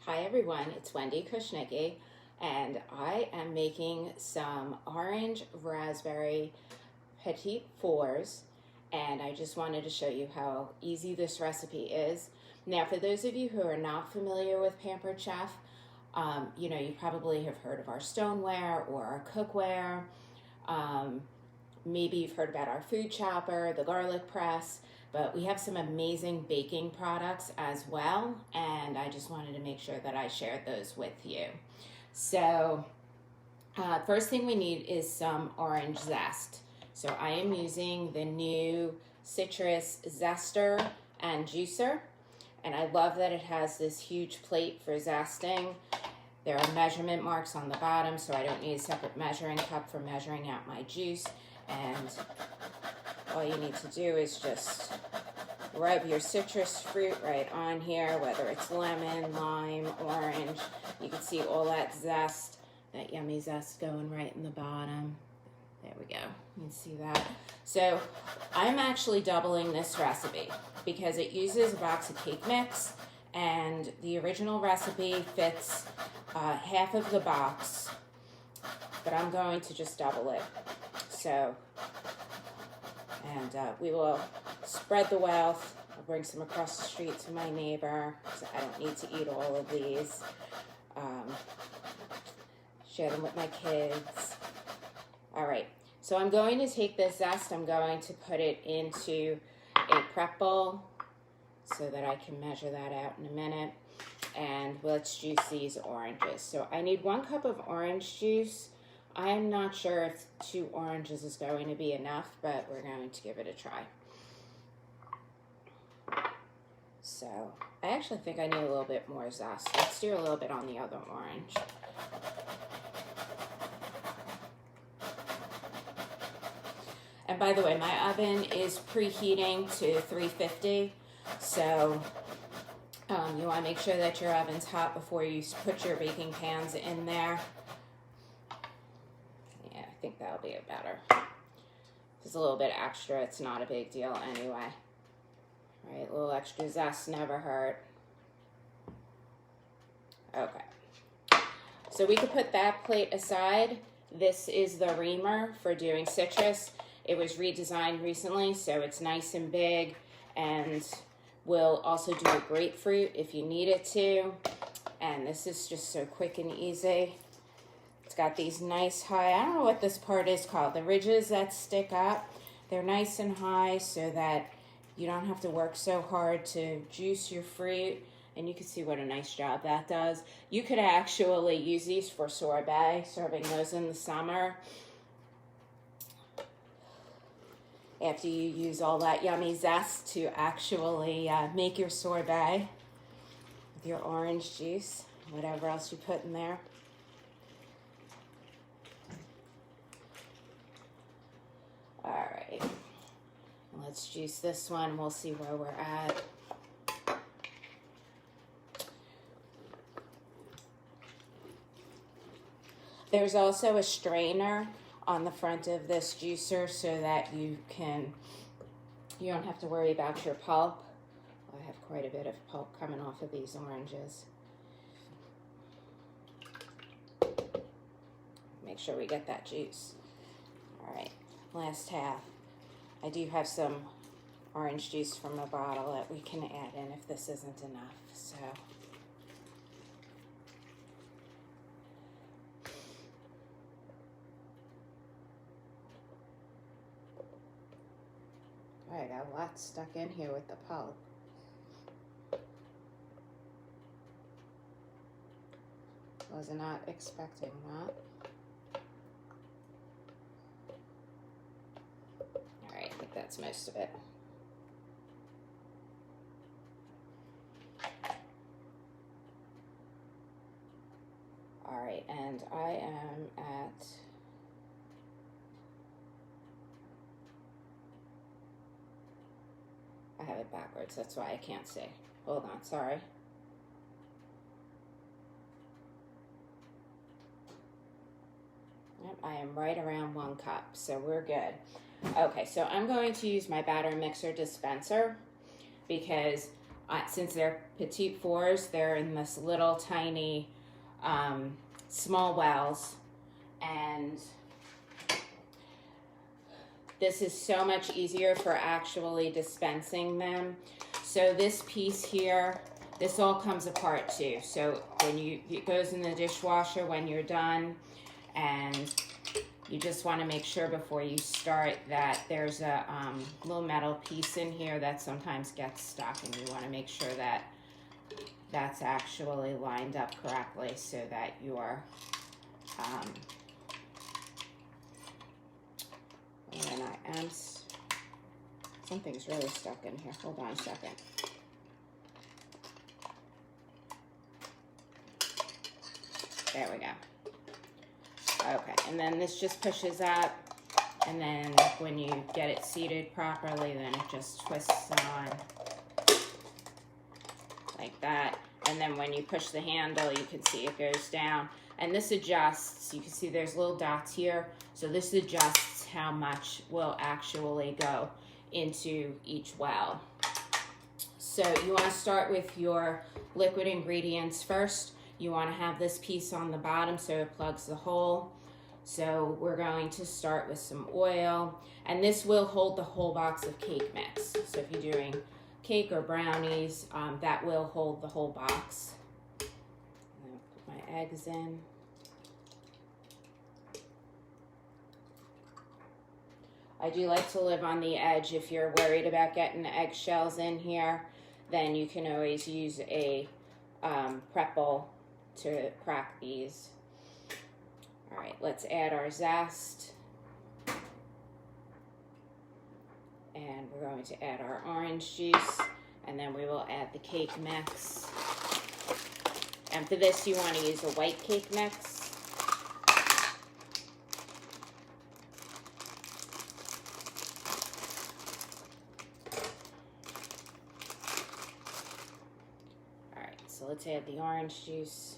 Hi everyone, it's Wendy Kushnicki, and I am making some orange raspberry Petit fours, and I just wanted to show you how easy this recipe is. Now, for those of you who are not familiar with Pampered Chef, you probably have heard of our stoneware or our cookware. Maybe you've heard about our food chopper, the garlic press, but we have some amazing baking products as well, and I just wanted to make sure that I shared those with you. So first thing we need is some orange zest. So I am using the new citrus zester and juicer, and I love that it has this huge plate for zesting. There are measurement marks on the bottom, so I don't need a separate measuring cup for measuring out my juice. And all you need to do is just rub your citrus fruit right on here, whether it's lemon, lime, orange. You can see all that zest, that yummy zest going right in the bottom. There we go. You can see that. So I'm actually doubling this recipe because it uses a box of cake mix, and the original recipe fits half of the box, but I'm going to just double it. So, and we will spread the wealth. I'll bring some across the street to my neighbor, so I don't need to eat all of these. Share them with my kids. All right, so I'm going to take this zest, I'm going to put it into a prep bowl so that I can measure that out in a minute. And let's juice these oranges. So I need 1 cup of orange juice. I'm not sure if 2 oranges is going to be enough, but we're going to give it a try. So I actually think I need a little bit more zest. Let's do a little bit on the other orange. And by the way, my oven is preheating to 350, so you want to make sure that your oven's hot before you put your baking pans in there. Yeah, I think that'll be better. It's a little bit extra. It's not a big deal anyway. All right, a little extra zest never hurt. Okay. So we could put that plate aside. This is the reamer for doing citrus. It was redesigned recently, so it's nice and big, and will also do a grapefruit if you need it to. And this is just so quick and easy. It's got these nice high, I don't know what this part is called, the ridges that stick up. They're nice and high so that you don't have to work so hard to juice your fruit. And you can see what a nice job that does. You could actually use these for sorbet, serving those in the summer. After you use all that yummy zest to actually make your sorbet with your orange juice, whatever else you put in there. All right, let's juice this one. We'll see where we're at. There's also a strainer on the front of this juicer so that you don't have to worry about your pulp. I have quite a bit of pulp coming off of these oranges. Make sure we get that juice. All right, last half. I do have some orange juice from a bottle that we can add in if this isn't enough, so. All right, got a lot stuck in here with the pulp. Was not expecting that. All right, I think that's most of it. All right, and I am at I have it backwards, that's why I can't see. Hold on, sorry. Yep, I am right around 1 cup, so we're good. Okay, so I'm going to use my batter mixer dispenser because since they're Petit fours, they're in this little tiny small wells, and this is so much easier for actually dispensing them. So this piece here, this all comes apart too. So when it goes in the dishwasher when you're done, and you just want to make sure before you start that there's a little metal piece in here that sometimes gets stuck, and you want to make sure that that's actually lined up correctly so that your and I am, something's really stuck in here. Hold on a second. There we go. Okay, and then this just pushes up, and then when you get it seated properly, then it just twists on like that. And then when you push the handle, you can see it goes down. And this adjusts, you can see there's little dots here. So this adjusts how much will actually go into each well. So you want to start with your liquid ingredients first. You want to have this piece on the bottom so it plugs the hole. So we're going to start with some oil, and this will hold the whole box of cake mix. So if you're doing cake or brownies, that will hold the whole box. I'm gonna put my eggs in. I do like to live on the edge. If you're worried about getting the eggshells in here, then you can always use a pretzel to crack these. All right, let's add our zest. And we're going to add our orange juice, and then we will add the cake mix. And for this, you want to use a white cake mix. All right, so let's add the orange juice.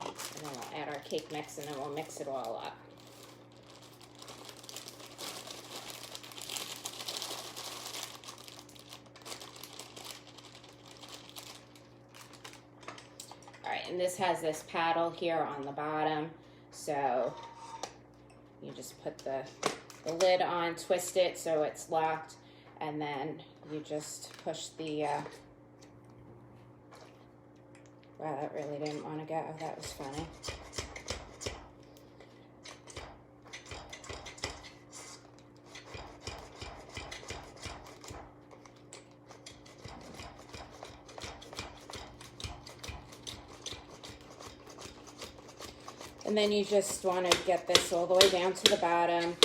And then we'll add our cake mix, and then we'll mix it all up. All right, and this has this paddle here on the bottom. So you just put the lid on, twist it so it's locked, and then you just push the, wow, that really didn't want to go. Oh, that was funny. And then you just want to get this all the way down to the bottom,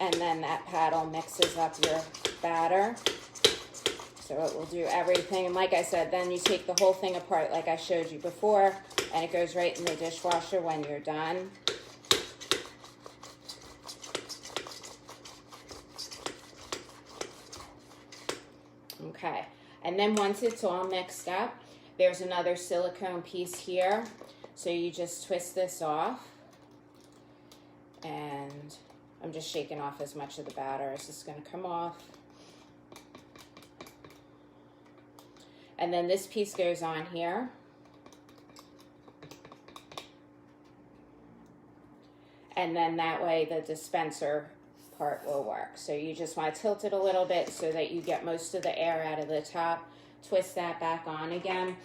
and then that paddle mixes up your batter. So it will do everything. And like I said, then you take the whole thing apart like I showed you before, and it goes right in the dishwasher when you're done. Okay, and then once it's all mixed up, there's another silicone piece here. So you just twist this off, and I'm just shaking off as much of the batter as it's going to come off. And then this piece goes on here. And then that way the dispenser part will work. So you just want to tilt it a little bit so that you get most of the air out of the top. Twist that back on again.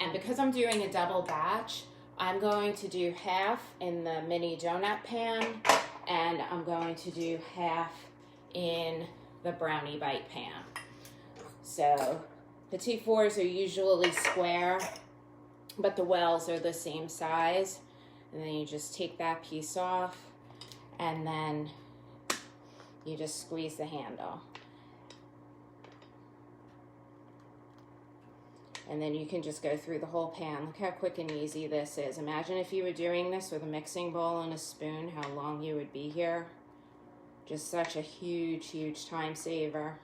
And because I'm doing a double batch, I'm going to do half in the mini donut pan, and I'm going to do half in the brownie bite pan. So Petit fours are usually square, but the wells are the same size. And then you just take that piece off, and then you just squeeze the handle. And then you can just go through the whole pan. Look how quick and easy this is. Imagine if you were doing this with a mixing bowl and a spoon, how long you would be here. Just such a huge, huge time saver.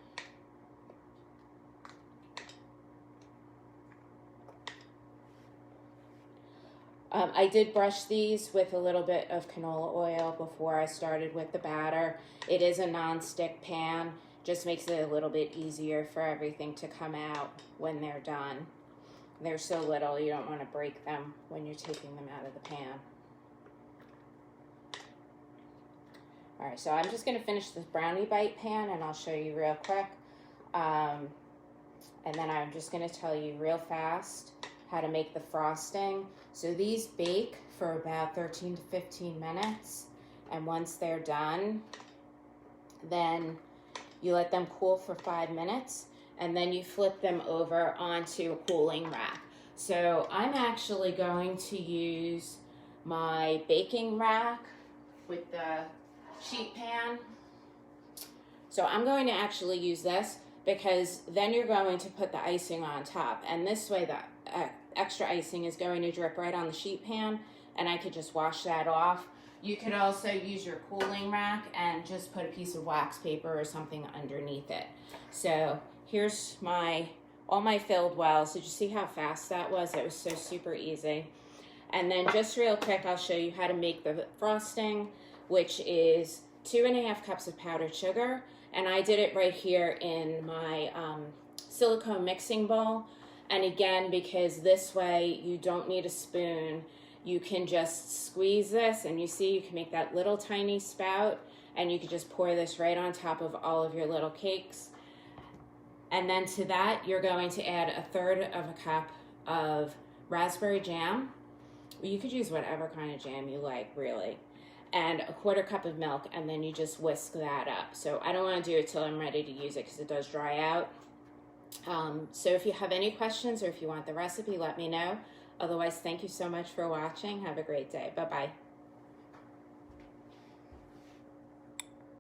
I did brush these with a little bit of canola oil before I started with the batter. It is a non-stick pan, just makes it a little bit easier for everything to come out when they're done. They're so little, you don't want to break them when you're taking them out of the pan. All right, so I'm just going to finish this brownie bite pan, and I'll show you real quick. And then I'm just going to tell you real fast how to make the frosting. So these bake for about 13 to 15 minutes. And once they're done, then you let them cool for 5 minutes. And then you flip them over onto a cooling rack. So I'm actually going to use my baking rack with the sheet pan. So I'm going to actually use this because then you're going to put the icing on top. And this way the extra icing is going to drip right on the sheet pan, and I could just wash that off. You could also use your cooling rack and just put a piece of wax paper or something underneath it. So here's all my filled wells. Did you see how fast that was? It was so super easy. And then just real quick, I'll show you how to make the frosting, which is 2½ cups of powdered sugar. And I did it right here in my silicone mixing bowl. And again, because this way you don't need a spoon, you can just squeeze this, and you see you can make that little tiny spout, and you can just pour this right on top of all of your little cakes. And then to that, you're going to add 1/3 of a cup of raspberry jam. You could use whatever kind of jam you like, really. And 1/4 cup of milk, and then you just whisk that up. So I don't want to do it till I'm ready to use it because it does dry out. So if you have any questions or if you want the recipe, let me know. Otherwise, thank you so much for watching. Have a great day. Bye-bye.